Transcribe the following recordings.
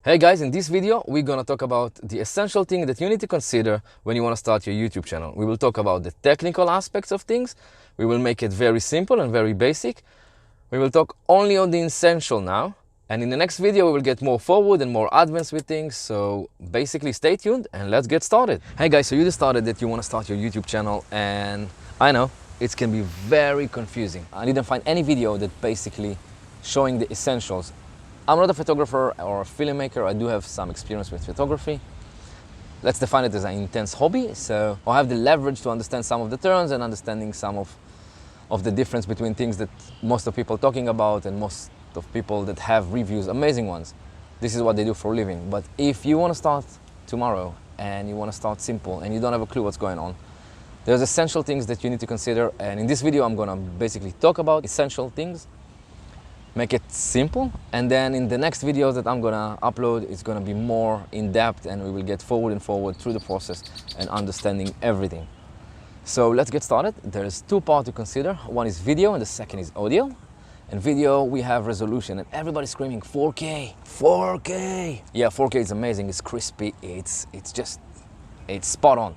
Hey guys, in this video we're gonna talk about the essential thing that you need to consider when you want to start your YouTube channel. We will talk about the technical aspects of things. We will make it very simple and very basic. We will talk only on the essential now, and in the next video we will get more forward and more advanced with things. So basically stay tuned and let's get started. Hey guys, so you decided that you want to start your YouTube channel, and I know it can be very confusing. I didn't find any video that basically showing the essentials. I'm not a photographer or a filmmaker. I do have some experience with photography. Let's define it as an intense hobby. So I have the leverage to understand some of the terms and understanding some of the difference between things that most of people talking about and most of people that have reviews, amazing ones. This is what they do for a living. But if you want to start tomorrow and you want to start simple and you don't have a clue what's going on, there's essential things that you need to consider. And in this video, I'm going to basically talk about essential things, make it simple, and then in the next videos that I'm gonna upload, it's gonna be more in depth and we will get forward and forward through the process and understanding everything. So let's get started. There's two parts to consider. One is video and the second is audio. And video, we have resolution, and everybody's screaming 4K, 4K. Yeah, 4K is amazing, it's crispy, it's spot on,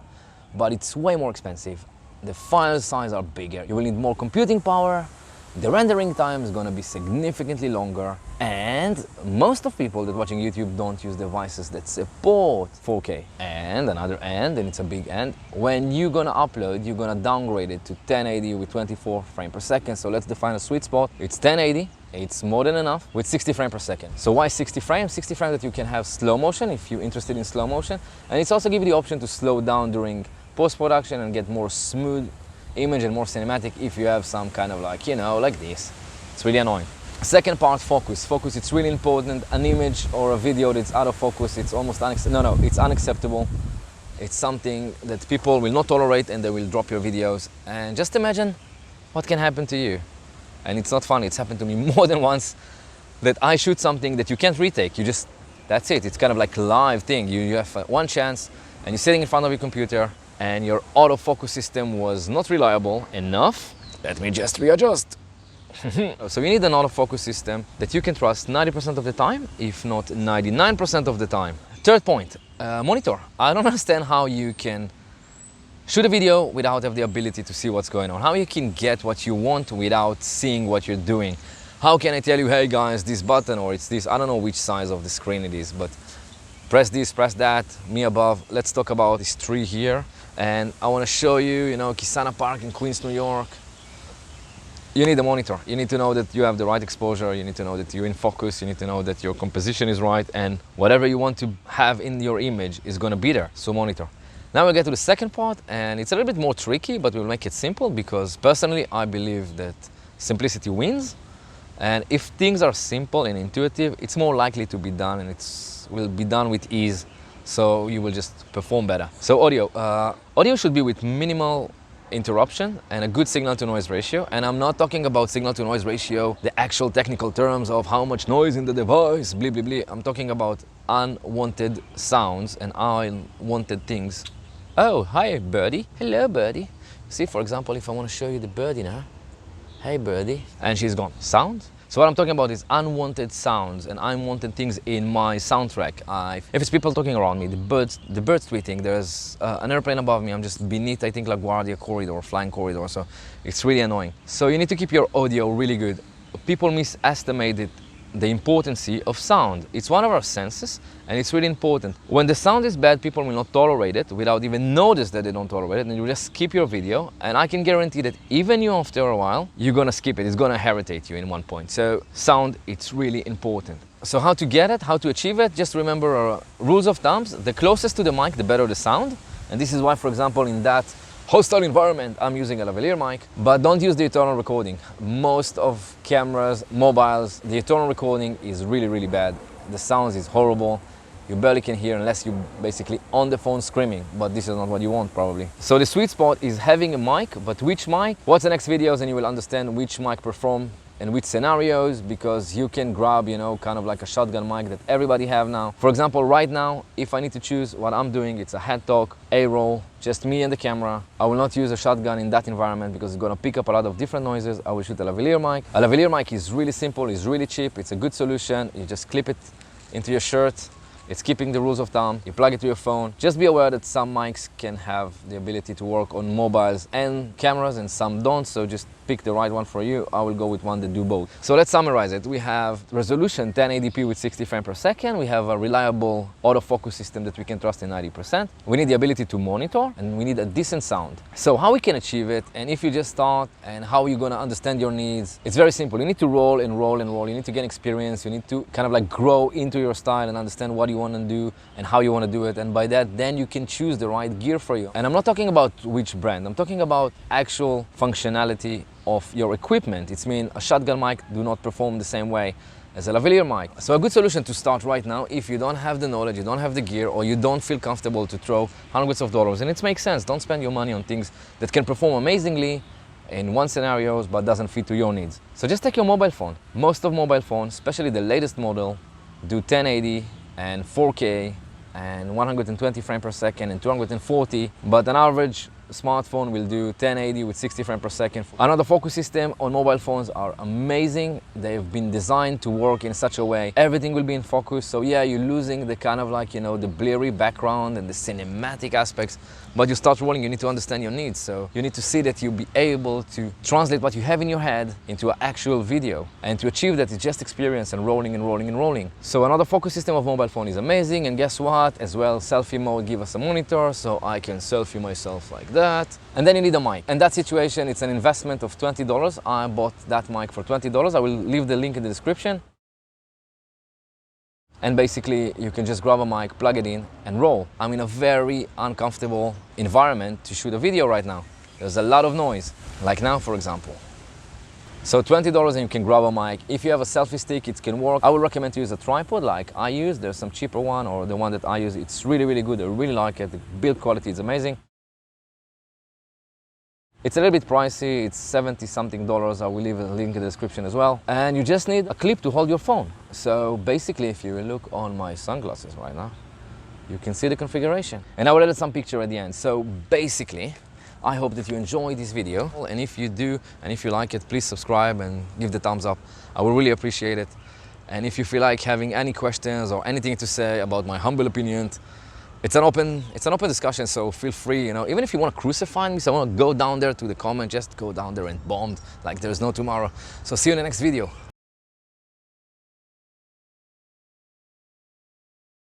but it's way more expensive. The file size are bigger. You will need more computing power. The rendering time is going to be significantly longer, and most of people that watching YouTube don't use devices that support 4K. And another and it's a big and, when you're going to upload, you're going to downgrade it to 1080 with 24 frames per second. So let's define a sweet spot. It's 1080, it's more than enough, with 60 frames per second. So why 60 frames? 60 frames that you can have slow motion if you're interested in slow motion, and it's also give you the option to slow down during post-production and get more smooth image and more cinematic if you have some kind of like this. It's really annoying. Second part, focus. Focus, it's really important. An image or a video that's out of focus, it's almost it's unacceptable. It's something that people will not tolerate and they will drop your videos. And just imagine what can happen to you. And it's not funny, it's happened to me more than once that I shoot something that you can't retake. That's it. It's kind of like a live thing. You have one chance and you're sitting in front of your computer and your autofocus system was not reliable enough. Let me just readjust. So you need an autofocus system that you can trust 90% of the time, if not 99% of the time. Third point, monitor. I don't understand how you can shoot a video without have the ability to see what's going on. How you can get what you want without seeing what you're doing. How can I tell you, hey guys, this button or it's this, I don't know which size of the screen it is, but press this, press that, me above. Let's talk about this tree here. And I want to show you, Kisana Park in Queens, New York. You need a monitor. You need to know that you have the right exposure. You need to know that you're in focus. You need to know that your composition is right. And whatever you want to have in your image is going to be there. So monitor. Now we'll get to the second part. And it's a little bit more tricky, but we'll make it simple because personally, I believe that simplicity wins. And if things are simple and intuitive, it's more likely to be done, and it will be done with ease. So you will just perform better. So audio. Audio should be with minimal interruption and a good signal to noise ratio. And I'm not talking about signal to noise ratio, the actual technical terms of how much noise in the device, blah, blah, blah. I'm talking about unwanted sounds and unwanted things. Oh, hi birdie. Hello birdie. See, for example, if I want to show you the birdie now. Hey birdie. And she's gone. Sound? So what I'm talking about is unwanted sounds and unwanted things in my soundtrack. If it's people talking around me, the birds tweeting, there's an airplane above me, I'm just beneath, I think, LaGuardia corridor, flying corridor, so it's really annoying. So you need to keep your audio really good. People misestimated the importance of sound. It's one of our senses and it's really important. When the sound is bad, people will not tolerate it without even notice that they don't tolerate it, and you just skip your video, and I can guarantee that even you after a while, you're gonna skip it. It's gonna irritate you in one point. So sound, it's really important. So how to get it, how to achieve it, just remember rules of thumbs. The closest to the mic, the better the sound. And this is why, for example, in that hostile environment, I'm using a lavalier mic, but don't use the eternal recording. Most of cameras, mobiles, the eternal recording is really, really bad. The sound is horrible. You barely can hear unless you're basically on the phone screaming, but this is not what you want probably. So the sweet spot is having a mic, but which mic? Watch the next videos and you will understand which mic perform and which scenarios, because you can grab, kind of like a shotgun mic that everybody have now. For example, right now, if I need to choose what I'm doing, it's a head talk, A-roll, just me and the camera. I will not use a shotgun in that environment because it's gonna pick up a lot of different noises. I will shoot a lavalier mic. A lavalier mic is really simple, it's really cheap, it's a good solution. You just clip it into your shirt, It's keeping the rules of thumb. You plug it to your phone. Just be aware that some mics can have the ability to work on mobiles and cameras and some don't, so just pick the right one for you. I will go with one that do both. So let's summarize it. We have resolution 1080p with 60 frames per second. We have a reliable autofocus system that we can trust in 90%. We need the ability to monitor, and we need a decent sound. So how we can achieve it, and if you just start, and how you're gonna understand your needs, it's very simple. You need to roll and roll and roll. You need to get experience. You need to kind of like grow into your style and understand what you want to do and how you want to do it. And by that, then you can choose the right gear for you. And I'm not talking about which brand. I'm talking about actual functionality of your equipment. It's mean a shotgun mic do not perform the same way as a lavalier mic. So a good solution to start right now, if you don't have the knowledge, you don't have the gear, or you don't feel comfortable to throw hundreds of dollars, and it makes sense. Don't spend your money on things that can perform amazingly in one scenarios but doesn't fit to your needs. So just take your mobile phone. Most of mobile phones, especially the latest model, do 1080 and 4K and 120 frames per second and 240, but an average smartphone will do 1080 with 60 frames per second. Another focus system on mobile phones are amazing. They've been designed to work in such a way everything will be in focus. So yeah, you're losing the kind of like, you know, the blurry background and the cinematic aspects, but you start rolling, you need to understand your needs. So you need to see that you'll be able to translate what you have in your head into an actual video, and to achieve that it's just experience and rolling and rolling and rolling. So another focus system of mobile phone is amazing. And guess what, as well, selfie mode give us a monitor, so I can selfie myself like that. And then you need a mic. In that situation, it's an investment of $20. I bought that mic for $20. I will leave the link in the description. And basically, you can just grab a mic, plug it in, and roll. I'm in a very uncomfortable environment to shoot a video right now. There's a lot of noise, like now, for example. So $20 and you can grab a mic. If you have a selfie stick, it can work. I would recommend to use a tripod like I use. There's some cheaper one, or the one that I use. It's really, really good. I really like it. The build quality is amazing. It's a little bit pricey, it's 70 something dollars. I will leave a link in the description as well. And you just need a clip to hold your phone. So basically, if you look on my sunglasses right now, you can see the configuration. And I will edit some picture at the end. So basically, I hope that you enjoy this video. And if you do, and if you like it, please subscribe and give the thumbs up. I will really appreciate it. And if you feel like having any questions or anything to say about my humble opinion, it's an open discussion, so feel free, you know, even if you want to crucify me, so I want to go down there to the comment, just go down there and bomb like there's no tomorrow. So see you in the next video.